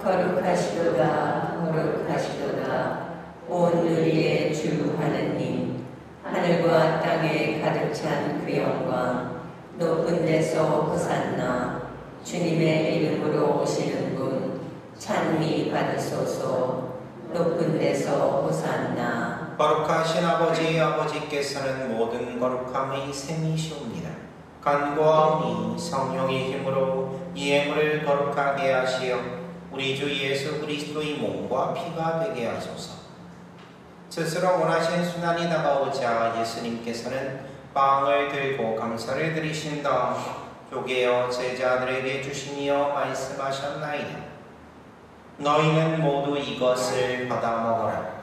거룩하시도다. 거룩하시도다. 온 누리의 주 하느님, 하늘과 땅에 가득 찬 그 영광, 높은 데서 호산나, 주님의 이름으로 오시는 분 찬미 받으소서. 높은 데서 호산나. 거룩하신 아버지께서는 모든 거룩함의 셈이시옵니다. 간구하오니 성령의 힘으로 이 예물을 거룩하게 하시어 우리 주 예수 그리스도의 몸과 피가 되게 하소서. 스스로 원하신 순환이 다가오자 예수님께서는 빵을 들고 감사를 드리신 다음 쪼개어 제자들에게 주시며 말씀하셨나이다. 너희는 모두 이것을 받아 먹어라.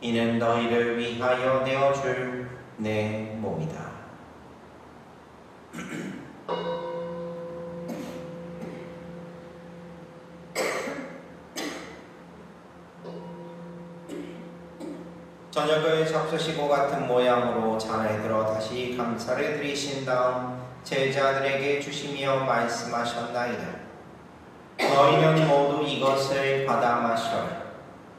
이는 너희를 위하여 내어줄 내 몸이다. 저녁을 잡수시고 같은 모양으로 잔을 들어 다시 감사를 드리신 다음 제자들에게 주시며 말씀하셨나이다. 너희는 모두 이것을 받아 마셔라.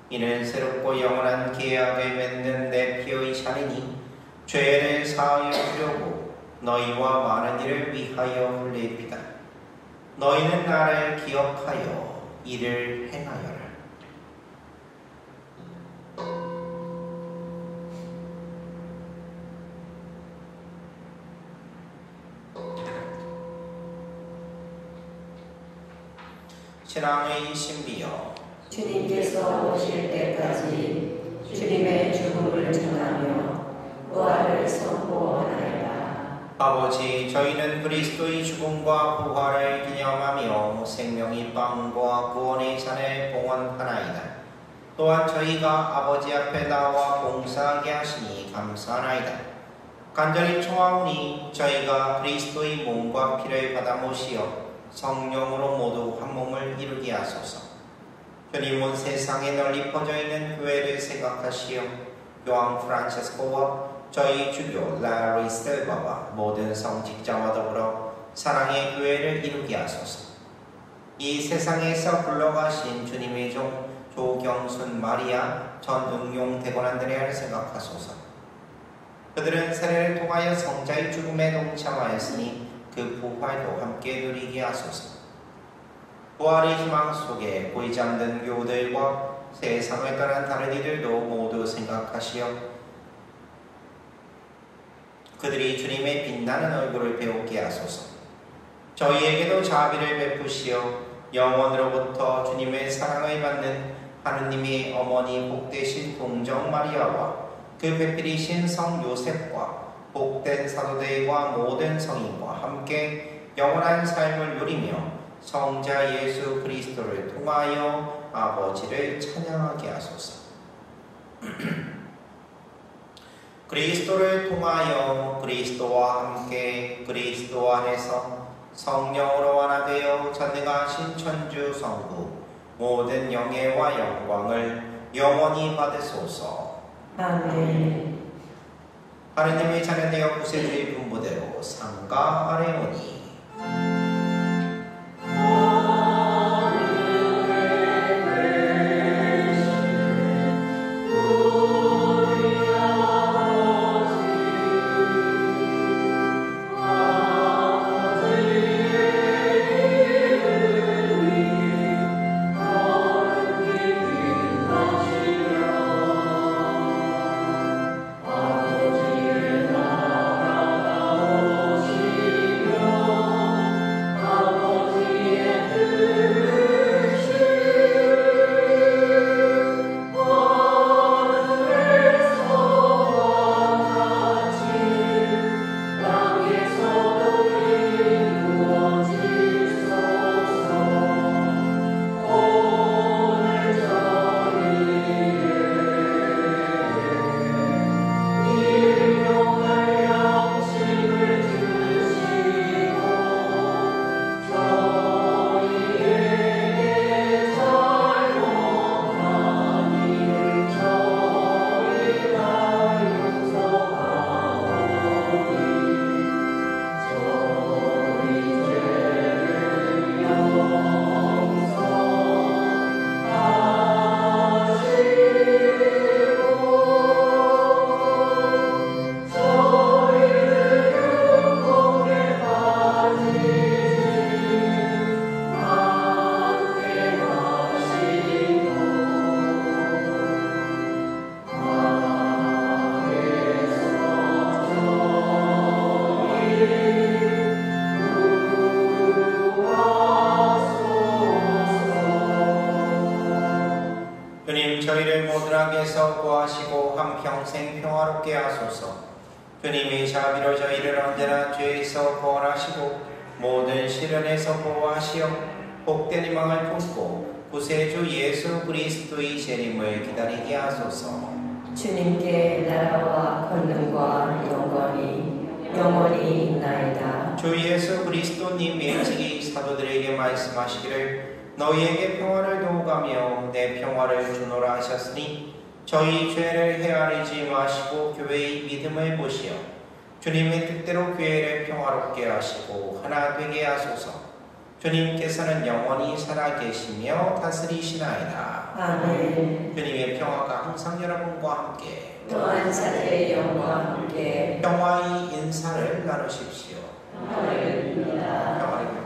이는 새롭고 영원한 계약을 맺는 내 피의 잔이니 죄를 사하여 주려고 너희와 많은 이를 위하여 흘릴 피다. 너희는 나를 기억하여 이를 행하여라. 신앙의 신비여, 주님께서 오실 때까지 주님의 죽음을 전하며 부활을 선포하나이다. 아버지, 저희는 그리스도의 죽음과 부활을 기념하며 생명의 빵과 구원의 잔을 봉헌하나이다. 또한 저희가 아버지 앞에 나와 봉사하게 하시니 감사하나이다. 간절히 청하오니 저희가 그리스도의 몸과 피를 받아 모시어 성령으로 모두 한 몸을 이루게 하소서. 주님은 세상에 널리 퍼져 있는 교회를 생각하시어 요한 프란체스코와 저희 주교 라리 스텔바와 모든 성직자와 더불어 사랑의 교회를 이루게 하소서. 이 세상에서 불러가신 주님의 종 조경순 마리아 전응용 대권 안드레아를 생각하소서. 그들은 세례를 통하여 성자의 죽음에 동참하였으니 그 부활도 함께 누리게 하소서. 부활의 희망 속에 보이지 않는 교우들과 세상을 떠난 다른 이들도 모두 생각하시어 그들이 주님의 빛나는 얼굴을 배우게 하소서. 저희에게도 자비를 베푸시어 영원으로부터 주님의 사랑을 받는 하느님의 어머니 복되신 동정 마리아와 그 배필이신 성 요셉과 복된 사도들과 모든 성인과 함께 영원한 삶을 누리며 성자 예수 그리스도를 통하여 아버지를 찬양하게 하소서. 그리스도를 통하여 그리스도와 함께 그리스도 안에서 성령으로 하나 되어 전능하신 천주 성부 모든 영예와 영광을 영원히 받으소서. 아멘. 하느님의 자녀되어 구세주의 분부대로 상가 아뢰오니 저희를 모든 악에서 구하시고 한평생 평화롭게 하소서. 주님이 자비로 저희를 언제나 죄에서 구원하시고 모든 시련에서 보호하시어 복된 희망을 품고 구세주 예수 그리스도의 재림을 기다리게 하소서. 주님께 나라와 권능과 영광이 영원히 있나이다. 주 예수 그리스도님 일찍이 사도들에게 말씀하시기를 너희에게 평화를 도우가며 내 평화를 주노라 하셨으니 저희 죄를 헤아리지 마시고 교회의 믿음을 보시어 주님의 뜻대로 교회를 평화롭게 하시고 하나 되게 하소서. 주님께서는 영원히 살아계시며 다스리시나이다. 아멘. 주님의 평화가 항상 여러분과 함께 또한 자들의 영과 함께 평화의 인사를 나누십시오. 할렐루야. 평화를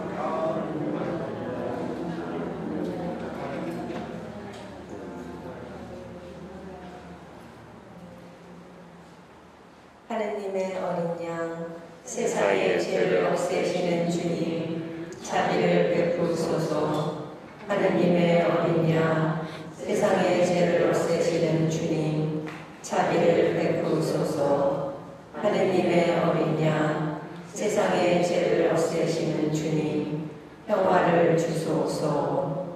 하느님의 어린 양, 세상의 죄를 없애시는 주님, 자비를 베푸소서. 하느님의 어린 양, 세상의 죄를 없애시는 주님, 자비를 베푸소서. 하느님의 어린 양, 세상의 죄를 없애시는 주님, 평화를 주소서.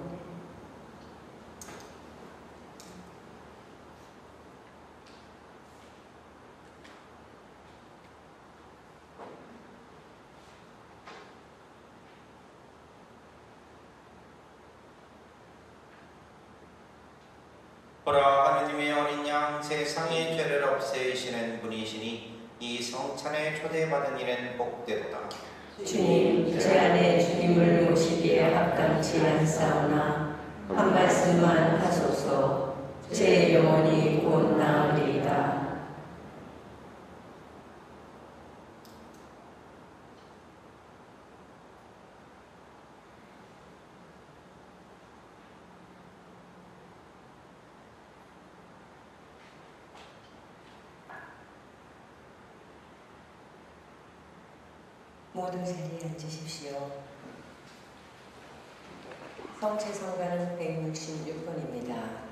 보라, 하느님의 어린 양, 세상의 죄를 없애시는 분이시니 이 성찬에 초대받은 이는 복되도다. 주님, 제 안에 주님을 모시기에 합당치 않사오나 한 말씀만 하소서. 제 영혼이 곧 나으리이다. 모두 자리에 앉으십시오. 성체성가는 166번입니다.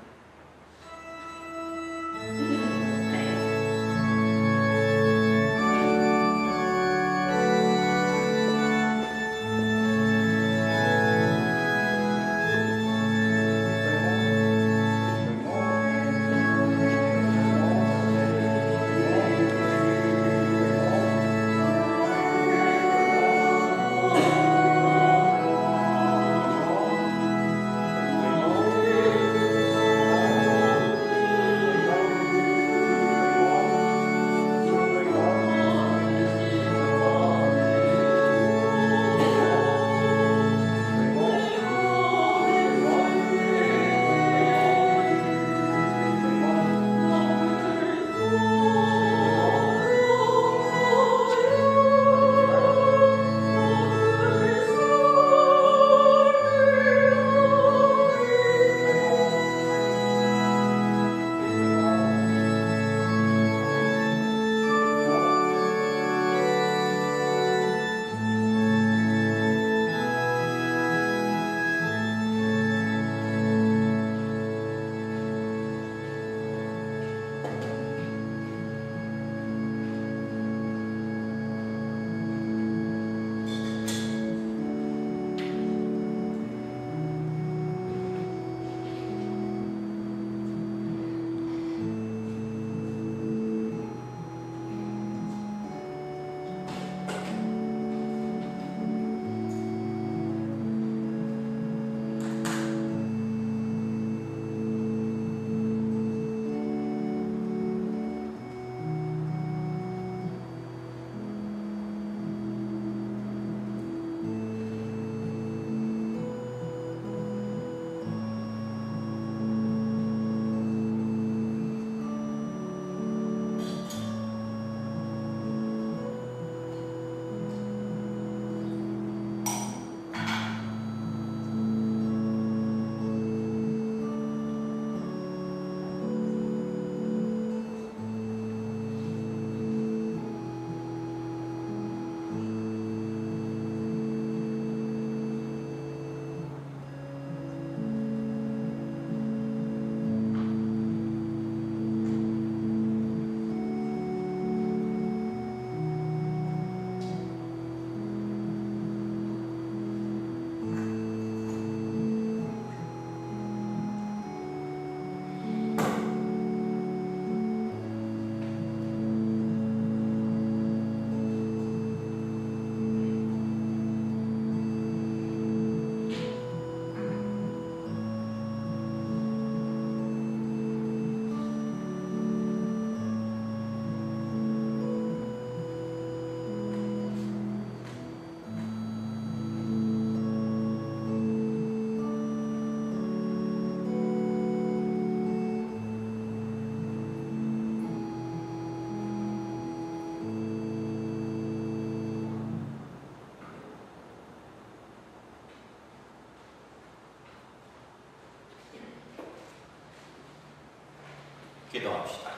기도합시다.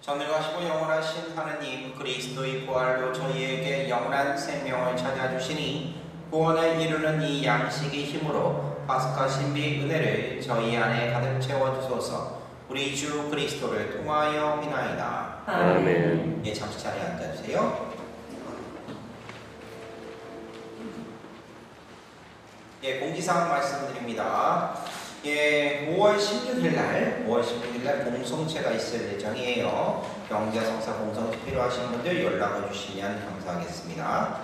전능하시고 영원하신 하느님, 그리스도의 부활로 저희에게 영원한 생명을 찾아주시니 구원을 이루는 이 양식의 힘으로 파스카 신비의 은혜를 저희 안에 가득 채워주소서. 우리 주 그리스도를 통하여 비나이다. 아멘. 예, 잠시 자리에 앉아주세요. 예, 공지사항 말씀드립니다. 예, 5월 16일 날 공성체가 있을 예정이에요. 경제 성사 공성체 필요하신 분들 연락을 주시면 감사하겠습니다.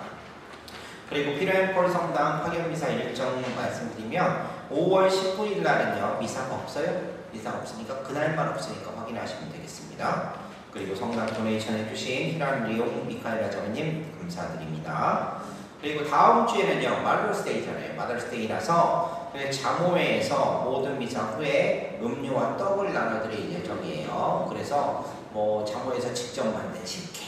그리고 필요한 폴 성당 파견 미사 일정 말씀드리면 5월 19일 날은요 미사가 없어요. 미사가 없으니까 그날만 없으니까 확인하시면 되겠습니다. 그리고 성당 도네이션 해주신 히란 리옹 미카엘라 자매님 감사드립니다. 그리고 다음 주에는요 마더스데이잖아요. 마더스데이라서 자모회에서 모든 미사 후에 음료와 떡을 나눠드릴 예정이에요. 그래서 뭐 자모회에서 직접 만든 식혜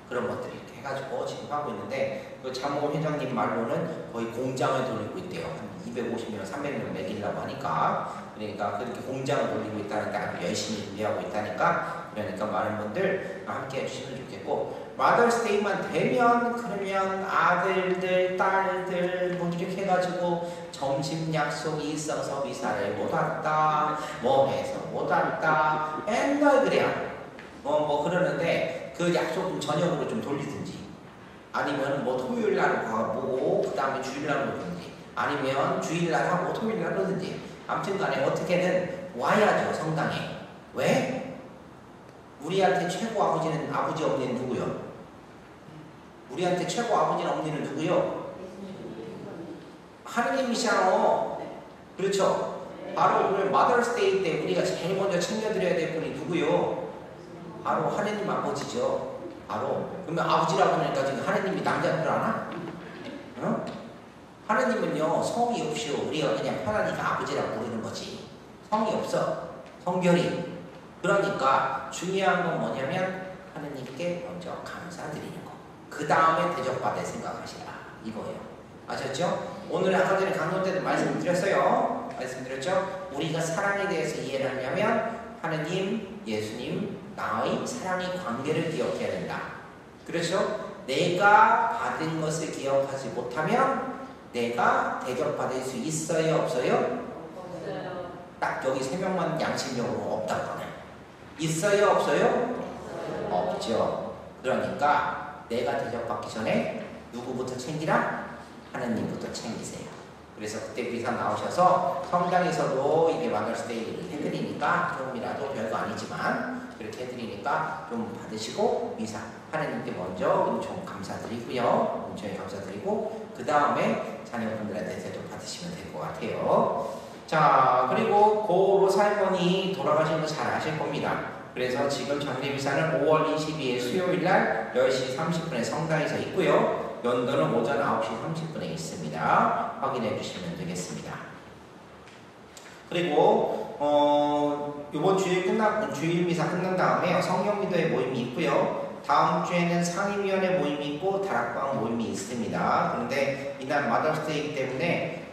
그런 것들 이렇게 해가지고 지금 하고 있는데 그 자모 회장님 말로는 거의 공장을 돌리고 있대요. 한 250명, 300명 먹이려고 하니까 그러니까 그렇게 공장을 돌리고 있다니까 아주 열심히 준비하고 있다니까 그러니까 많은 분들 함께 해주시면 좋겠고 마더스데이만 되면 그러면 아들들, 딸들 뭐 이렇게 해가지고 점심 약속이 있어서 미사를 못 왔다 뭐 해서 못 왔다 맨날 그래요. 뭐 그러는데 그 약속 좀 저녁으로 좀 돌리든지 아니면 뭐 토요일 날 보고 그 다음에 주일 날 오든지 아니면 주일 날 하고 토요일 날 오든지 아무튼 간에 어떻게든 와야죠 성당에. 왜? 우리한테 최고 아버지는 아버지 어머니는 누구요? 우리한테 최고 아버지는 어머니는 누구요? 하느님이시잖아. 그렇죠? 바로 오늘 마더스데이 때 우리가 제일 먼저 챙겨드려야 될 분이 누구요? 바로 하느님 아버지죠. 바로. 그러면 아버지라고 하니까 지금 하느님이 남자인 줄 아나? 어? 하느님은요 성이 없이요 우리가 그냥 편하니까 아버지라고 부르는 거지. 성이 없어. 성결이. 그러니까 중요한 건 뭐냐면 하느님께 먼저 감사드리는 거. 그 다음에 대접받을 생각하시라. 이거예요. 아셨죠? 오늘 아까 전에 강론 때도 말씀드렸어요. 말씀드렸죠? 우리가 사랑에 대해서 이해를 하려면 하느님, 예수님, 나의 사랑의 관계를 기억해야 된다. 그렇죠? 내가 받은 것을 기억하지 못하면 내가 대접받을 수 있어요? 없어요? 없어요. 딱 여기 세 명만 양심적으로 없다고 하네. 있어요? 없어요? 없죠. 그러니까 내가 대접받기 전에 누구부터 챙기라? 하느님부터 챙기세요. 그래서 그때 미사 나오셔서 성당에서도 이게 마더스데이를 해드리니까 조금이라도 별거 아니지만 그렇게 해드리니까 좀 받으시고 미사 하느님께 먼저 은총 감사드리고요. 은총에 감사드리고 그 다음에 자녀분들한테 대접 받으시면 될 것 같아요. 자, 그리고 고로 살머니 돌아가신 거 잘 아실 겁니다. 그래서 지금 장례미사는 5월 22일 수요일날 10시 30분에 성당에서 있고요. 연도는 오전 9시 30분에 있습니다. 확인해 주시면 되겠습니다. 그리고 이번 주일 미사 끝난 다음에 성경기도회 모임이 있고요. 다음 주에는 상임위원회 모임이 있고 다락방 모임이 있습니다. 그런데 이날 마더스데이이기 때문에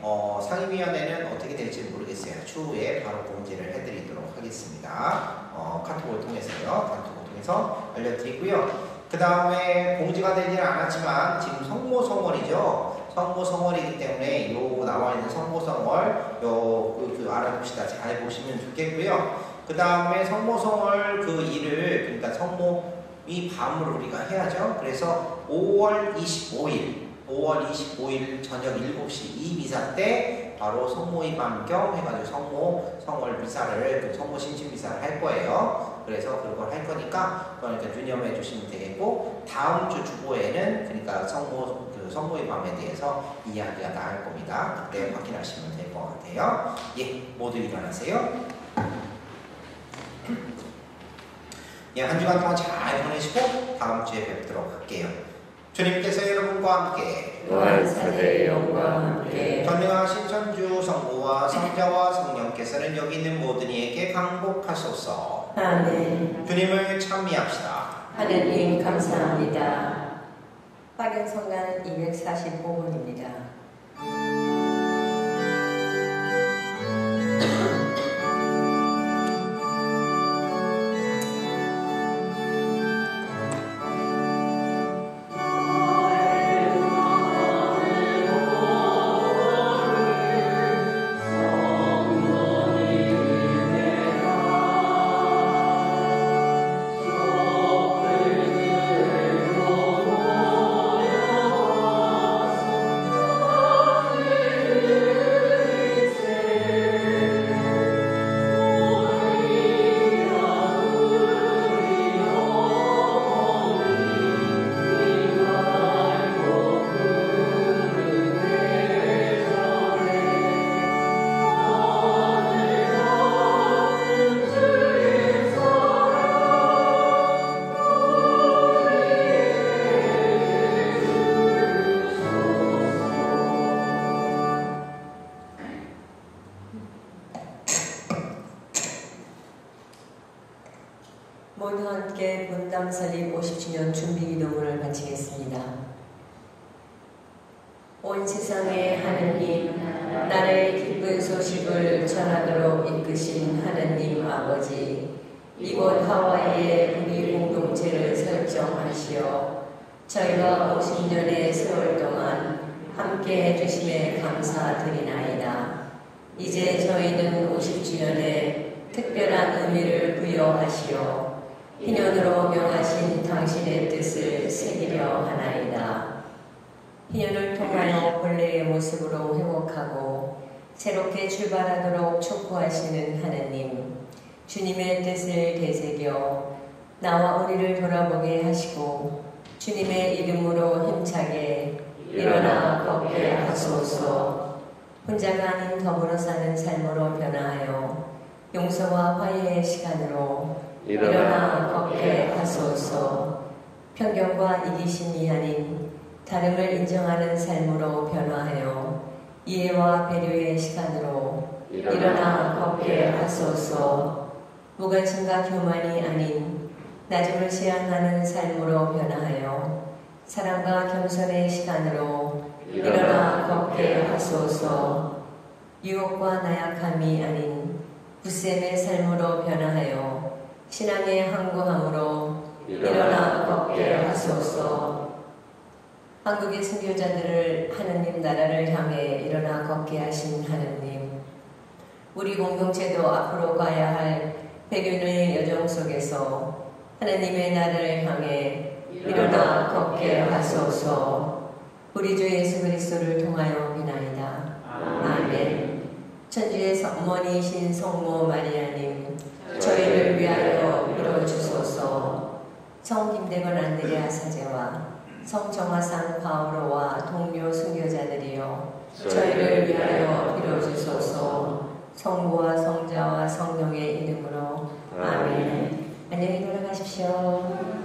상임위원회는 어떻게 될지 모르겠어요. 추후에 바로 공지를 해드리도록 하겠습니다. 카톡을 통해서요. 카톡을 통해서 알려드리고요. 그 다음에 공지가 되지는 않았지만 지금 성모성월이죠. 성모성월이기 때문에 요 나와 있는 성모성월 그 알아봅시다. 잘 보시면 좋겠고요. 그 다음에 성모성월 그 일을 그러니까 성모이 밤을 우리가 해야죠. 그래서 5월 25일 저녁 7시 이 미사 때 바로 성모의 밤 겸 해가지고 성월 미사를 그 성모 신신 미사를 할 거예요. 그래서 그걸 할 거니까 그러니까 유념해 주시면 되겠고 다음 주 주보에는 그러니까 성모의 밤에 대해서 이야기가 나올 겁니다. 그때 확인하시면 될 것 같아요. 예, 모두 일어나세요. 예, 한 주간 동안 잘 보내시고 다음 주에 뵙도록 할게요. 주님께서 여러분과 함께 만사의 영과 함께 전능하신 천주 성부와 성자와 성령께서는 여기 있는 모든 이에게 강복하소서. 아멘. 주님을 찬미합시다. 하느님 감사합니다. 파견성가는 245번입니다. 오 함께 분담 설립 50주년 준비 기도문을 바치겠습니다. 온 세상의 하느님, 나의 기쁜 소식을 전하도록 이끄신 하느님 아버지, 이곳 하와이에 우리 공동체를 설정하시어 저희가 50년의 세월 동안 함께 해주심에 감사드리나이다. 이제 저희는 50주년에 특별한 의미를 부여하시어 희년으로 명하신 당신의 뜻을 새기려 하나이다. 희년을 통하여 본래의 모습으로 회복하고 새롭게 출발하도록 촉구하시는 하느님, 주님의 뜻을 되새겨 나와 우리를 돌아보게 하시고 주님의 이름으로 힘차게 일어나 걷게 하소서. 혼자가 아닌 더불어 사는 삶으로 변화하여 용서와 화해의 시간으로 일어나 걷게 하소서. 편견과 이기심이 아닌 다름을 인정하는 삶으로 변화하여 이해와 배려의 시간으로 일어나 걷게 하소서. 무관심과 교만이 아닌 낮음을 지향하는 삶으로 변화하여 사랑과 겸손의 시간으로 일어나 걷게 하소서. 유혹과 나약함이 아닌 굳셈의 삶으로 변화하여 신앙의 항구함으로 일어나 걷게 하소서. 한국의 순교자들을 하느님 나라를 향해 일어나 걷게 하신 하느님, 우리 공동체도 앞으로 가야 할 100여년의 여정 속에서 하느님의 나라를 향해 일어나 걷게 하소서. 우리 주 예수 그리스도를 통하여 비나이다. 아멘. 천주의 어머니이신 성모 마리아님, 저희를 위하여 빌어주소서. 성 김대건 안드레아 사제와 성 정화상 바오로와 동료 순교자들이여, 저희를 위하여 빌어주소서. 성부와 성자와 성령의 이름으로 아멘. 안녕히 돌아가십시오.